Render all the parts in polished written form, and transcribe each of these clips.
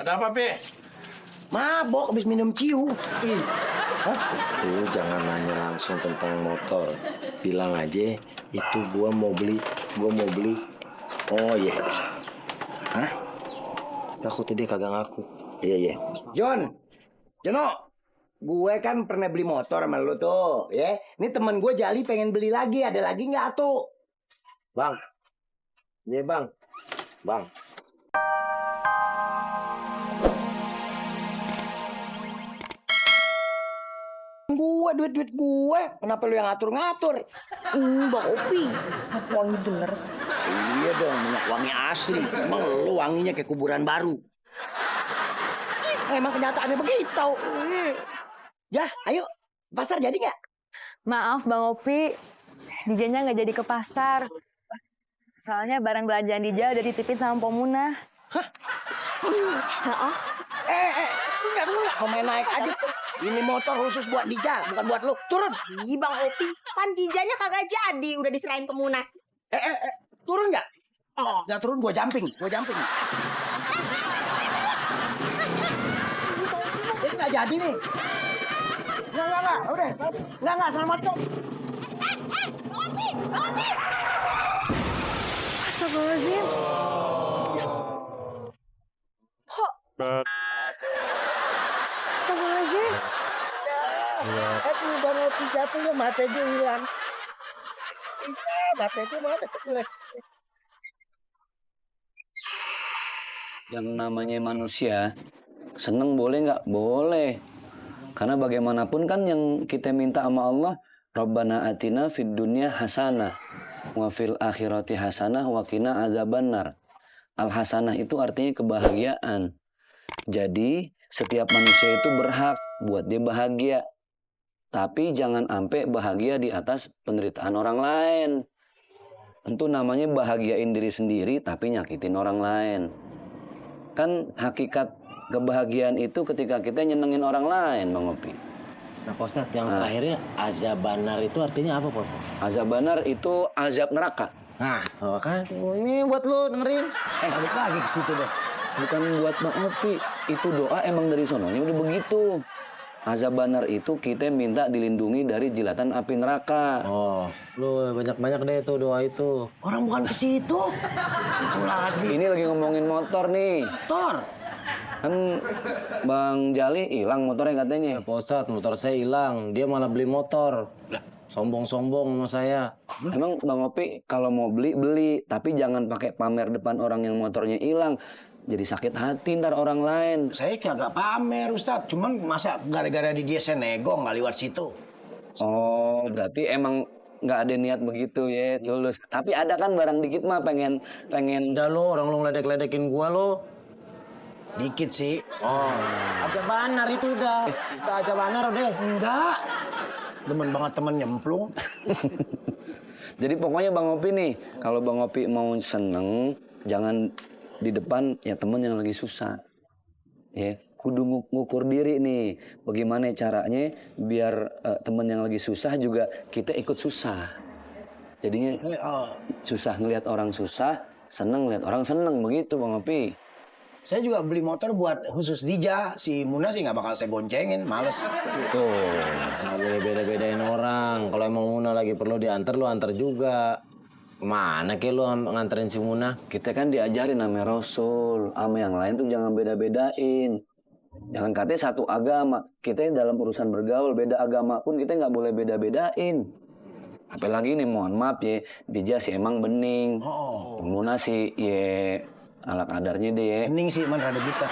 Ada apa, Pi? Mabok habis minum ciu. Lu jangan nanya langsung tentang motor. Bilang aja itu gua mau beli. Oh iya. Hah? Takutnya dia kagak ngaku. Iya. Jono, gue kan pernah beli motor sama lu tuh, ya. Ini temen gue Jali pengen beli lagi, ada lagi nggak tuh? Bang. Iya, Bang. Bang. Duit gue, kenapa lu yang ngatur-ngatur? Bang Opi, wangi bener sih. Iya dong, minyak wangi asli. Emang lu wanginya kayak kuburan baru. Emang kenyataannya begitu. Jah, ayo, pasar jadi nggak? Maaf Bang Opi, Dijanya nggak jadi ke pasar. Soalnya barang belanjaan Dija udah dititipin sama Pomunah. Enggak, mau main naik aja. Ini motor khusus buat Dija, bukan buat lu. Turun. Ih, Bang Opi, kan Dijanya kagak jadi, udah diserahin ke Munah. Turun nggak? Oh, nggak turun, gua jumping. Ini nggak jadi nih. Nggak. Udah. Nggak, selamat kok. Bang Opi! Astagfirullahaladzim. Astagfirullahaladzim. Aduh, Bang Opi jatuhnya mata dia hilang. Mata dia mana? Yang namanya manusia, seneng boleh nggak? Boleh. Karena bagaimanapun kan yang kita minta sama Allah, Rabbana atina fid dunya hasanah, wa fil akhirati hasanah, wa qina adzabannar. Al-hasanah itu artinya kebahagiaan. Jadi, setiap manusia itu berhak buat dia bahagia. Tapi jangan sampai bahagia di atas penderitaan orang lain. Tentu namanya bahagiain diri sendiri tapi nyakitin orang lain. Kan hakikat kebahagiaan itu ketika kita nyenengin orang lain, Bang Opi. Nah, Pak Ustadz, yang terakhirnya azab banar itu artinya apa, Pak Ustadz? Azab banar itu azab neraka. Nah, kan ini buat lu dengerin. Balik lagi ke situ deh. Bukan buat Bang Opi. Itu doa emang dari sononya udah begitu. Azab banar itu kita minta dilindungi dari jilatan api neraka. Oh, lu banyak-banyak deh tuh doa itu. Orang bukan ke situ. Situ lagi. Ini lagi ngomongin motor nih. Motor. Kan Bang Jali hilang motornya katanya. Ya, Pak Ustadz, motor saya hilang. Dia malah beli motor. Sombong-sombong sama saya. Emang Bang Opi kalau mau beli, tapi jangan pakai pamer depan orang yang motornya hilang. Jadi sakit hati ntar orang lain. Saya kagak pamer, Ustadz. Cuman masa gara-gara di dia saya nego nggak lewat situ. Oh, berarti emang nggak ada niat begitu ya, Julus. Tapi ada kan barang dikit mah pengen. Udah lo, orang lo ngeledek-ledekin gua lo. Dikit sih. Oh, aja banar itu udah. Udah aja banar udah. Enggak. Demen banget temen nyemplung. Jadi pokoknya Bang Opi nih, kalau Bang Opi mau seneng, jangan di depan ya temen yang lagi susah. Ya, kudu ngukur diri nih. Bagaimana caranya biar temen yang lagi susah juga kita ikut susah. Jadinya susah ngelihat orang susah, seneng ngelihat orang seneng, begitu Bang Opi. Saya juga beli motor buat khusus Dija. Si Muna sih nggak bakal saya goncengin, males. Tuh, nggak boleh beda-bedain orang. Kalau emang Muna lagi perlu diantar, lu antar juga. Mana ke lu nganterin si Muna? Kita kan diajarin namanya Rasul, sama yang lain tuh jangan beda-bedain. Jangan katanya satu agama. Kita dalam urusan bergaul, beda agama pun kita nggak boleh beda-bedain. Apalagi nih, mohon maaf ya, Dija sih emang bening. Muna sih ya ala kadarnya deh ya. Bening sih, man rada buta.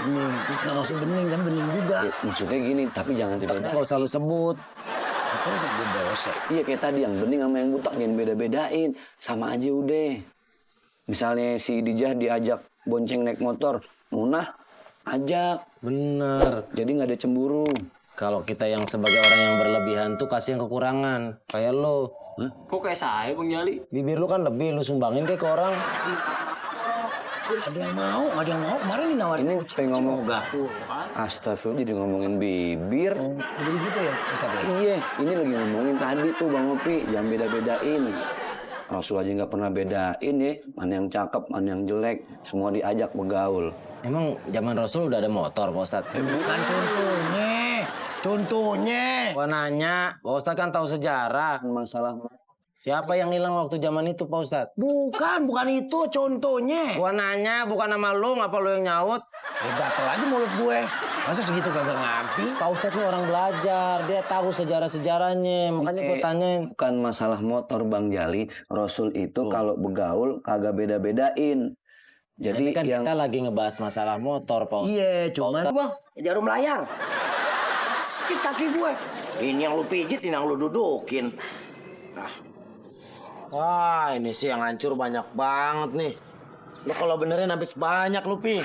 Bening, nggak maksud bening kan bening juga. Ya, maksudnya gini, tapi jangan dibedain. Nggak usah lu sebut. Itu gue dosa. Iya kayak tadi yang bening sama yang buta jangan beda-bedain. Sama aja udah. Misalnya si Dijah diajak bonceng naik motor, Munah ajak. Bener. Jadi nggak ada cemburu. Kalau kita yang sebagai orang yang berlebihan tuh kasih yang kekurangan. Kayak lo. Kok kayak saya, Bang Jali? Bibir lu kan lebih, lu sumbangin kayak ke orang. Ada yang mau, ada yang mau. Kemarin dinawarin. Ini pengen ngomong enggak. Astagfirullah jadi ngomongin bibir. Jadi gitu ya, Ustaz? Iya, ini lagi ngomongin tadi tuh Bang Opi, jangan beda-bedain. Rasul aja nggak pernah bedain ya, mana yang cakep, mana yang jelek, semua diajak bergaul. Emang zaman Rasul udah ada motor, Pak Ustadz? Bukan contohnya. Contohnya. Gua nanya, Pak Ustadz kan tahu sejarah. Masalah Siapa yang hilang waktu zaman itu, Pak Ustadz? Bukan itu contohnya. Gua nanya, bukan nama lu, ngapa lu yang nyaut? Gatel aja mulut gue. Masa segitu kagak ngerti? Pak Ustadz ini orang belajar, dia tahu sejarah-sejarahnya. Makanya gua tanyain. bukan masalah motor Bang Jali, Rasul itu kalau begaul kagak beda-bedain. Jadi Jadi kan yang kita lagi ngebahas masalah motor, Pak. Iya, cuman bang, jarum layar. Kaki gue. Ini yang lu pijit, ini yang lu dudukin. Wah, ini sih yang hancur banyak banget nih. Lo kalau benerin habis banyak lu, Pi.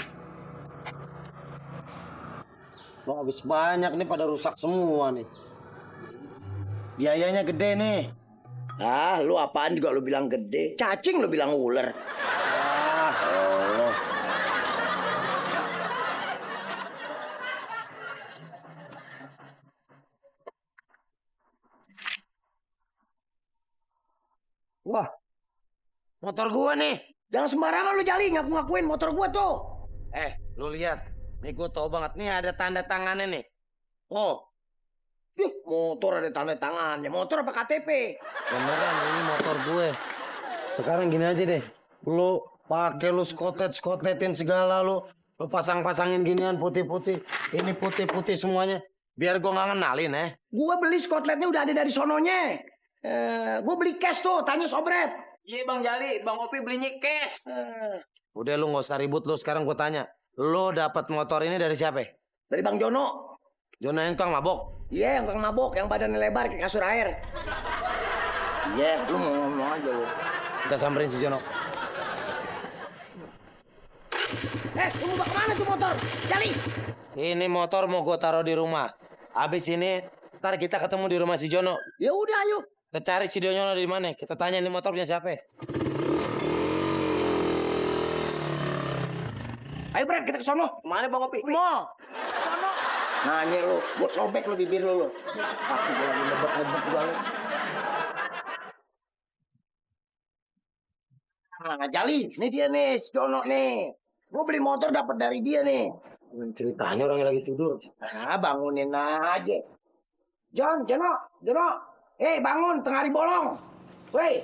Lo habis banyak nih, pada rusak semua nih. Biayanya gede nih. Ah, lu apaan juga lu bilang gede. Cacing lu bilang ular. Ah, Allah. Wah, Motor gua nih. jangan sembarangan lu Jali ngaku-ngakuin motor gue tuh. Lu lihat. Nih gua tahu banget nih ada tanda tangannya nih. Oh, Motor ada tanda tangannya. Motor apa KTP? beneran ini motor gue. Sekarang gini aja deh. Lu pakai lu skotletin segala lu. Lu pasang-pasangin ginian putih-putih. Ini putih-putih semuanya. Biar gua nggak kenalin ya. Gue beli skotletnya udah ada dari sononya. Gue beli cash tuh, tanya Sobret. Iya Bang Jali, Bang Opi belinya cash. Udah lu nggak usah ribut lu. Sekarang gua tanya. Lu dapat motor ini dari siapa? Dari Bang Jono. Jono yang tukang mabok. Iya, yang tukang mabok, yang badannya lebar kayak kasur air. Iya, lu mau ngomong aja lu. Kita samperin si Jono. Lu mau bawa kemana tuh motor? Jali! Ini motor mau gua taruh di rumah. Abis ini ntar kita ketemu di rumah si Jono. Ya udah, ayo. Kita cari si Jono di mana. Kita tanya ini motor punya siapa. Ayo Bret, kita ke sono. Mana Bang Opi? Mall. Sono. Nanya lu, gue sobek lu bibir lu. Aku gue lagi nebak-nebak juga lu. Nah, Jali, ini dia nih, si Jono nih. Gue beli motor dapat dari dia nih. Ceritanya orang yang lagi tidur. Nah, bangunin aja. Jono. Bangun, tengah hari bolong. Woi.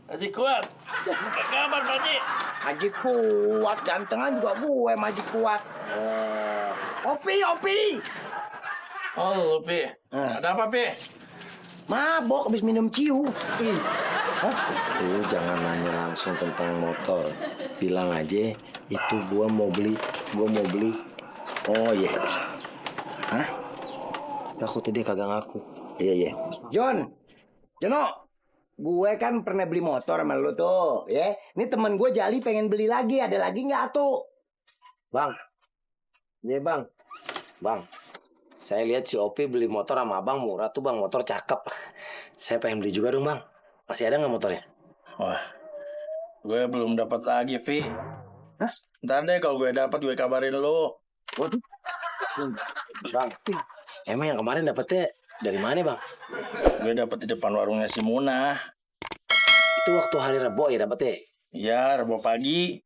Haji Kuat, apa kabar Pak Haji? Haji Kuat, gantengan juga gue, Haji Kuat. Opi. Oh, Pi. Ada apa, Pi? Mabok, habis minum ciu. Lu jangan nanya langsung tentang motor. Bilang aja, itu gua mau beli. Oh iya. Hah? Takutnya dia kagak ngaku. Iya. Jono, gue kan pernah beli motor sama lu tuh, ya. Ini temen gue Jali pengen beli lagi, ada lagi nggak tuh? Bang. Iya, Bang. Bang. Saya lihat si Opi beli motor sama Abang murah tuh, Bang. Motor cakep. Saya pengen beli juga dong, Bang. Masih ada nggak motornya? Wah, gue belum dapat lagi, Vi. Ntar deh kalau gue dapat gue kabarin lu. Waduh. Bang. Emang yang kemarin dapetnya dari mana, Bang? Gue dapat di depan warungnya si Munah. Itu waktu hari Rebo ya dapetnya? Ya, Rabu pagi.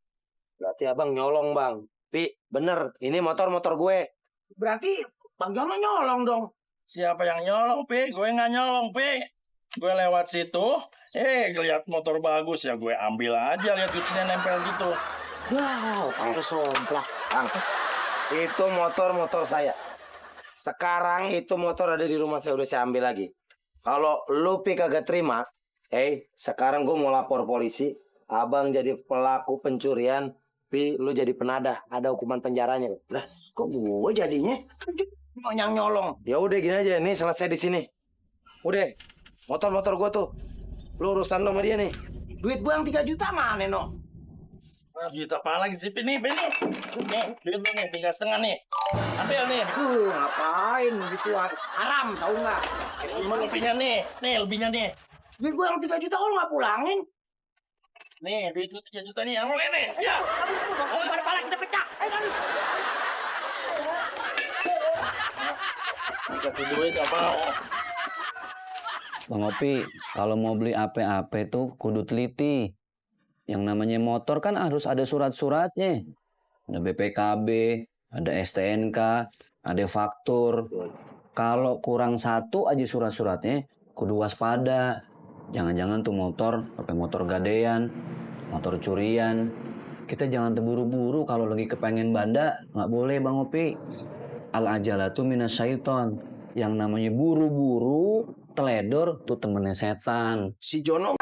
Berarti Abang nyolong, Bang. Pi, bener. Ini motor gue. Berarti Bang Jono nyolong dong. Siapa yang nyolong, Pi? Gue nggak nyolong, Pi. Gue lewat situ, lihat motor bagus ya gue ambil aja, lihat kuncinya nempel gitu. Wow, pakai somplak. Bang, itu motor saya. Sekarang itu motor ada di rumah saya, udah saya ambil lagi. Kalau lu Pi kagak terima, sekarang gue mau lapor polisi. Abang jadi pelaku pencurian, Pi lu jadi penadah, ada hukuman penjaranya. Lah, kok gue jadinya yang nyolong? Ya udah gini aja, nih selesai di sini. Udah, motor gue tuh, lu urusan lo sama dia nih. Duit gue yang 3 juta mana, no? Nah, duit apa lagi sih, Pi? Nih, duit lu nih, 3,5 nih. Ambil nih. Ngapain gituan? Haram, tahu nggak? Ini lebihnya nih, lebihnya nih. Duit gue yang 3 juta kok nggak pulangin? Nih, duit lu 3 juta nih, yang lu ini. Ya. Kepala kita pecah. Ayo, Dikasih duit apa? Bang Opi, kalau mau beli apa-apa tuh kudu teliti. Yang namanya motor kan harus ada surat-suratnya. Ada BPKB, ada STNK, ada faktur. Kalau kurang satu aja surat-suratnya, kudu waspada. Jangan-jangan tuh motor pakai motor gadean, motor curian. Kita jangan terburu-buru kalau lagi kepengen banda, nggak boleh Bang Opi. Al-ajalatu minasyaiton. Yang namanya buru-buru, teledor tuh temennya setan. Si Jono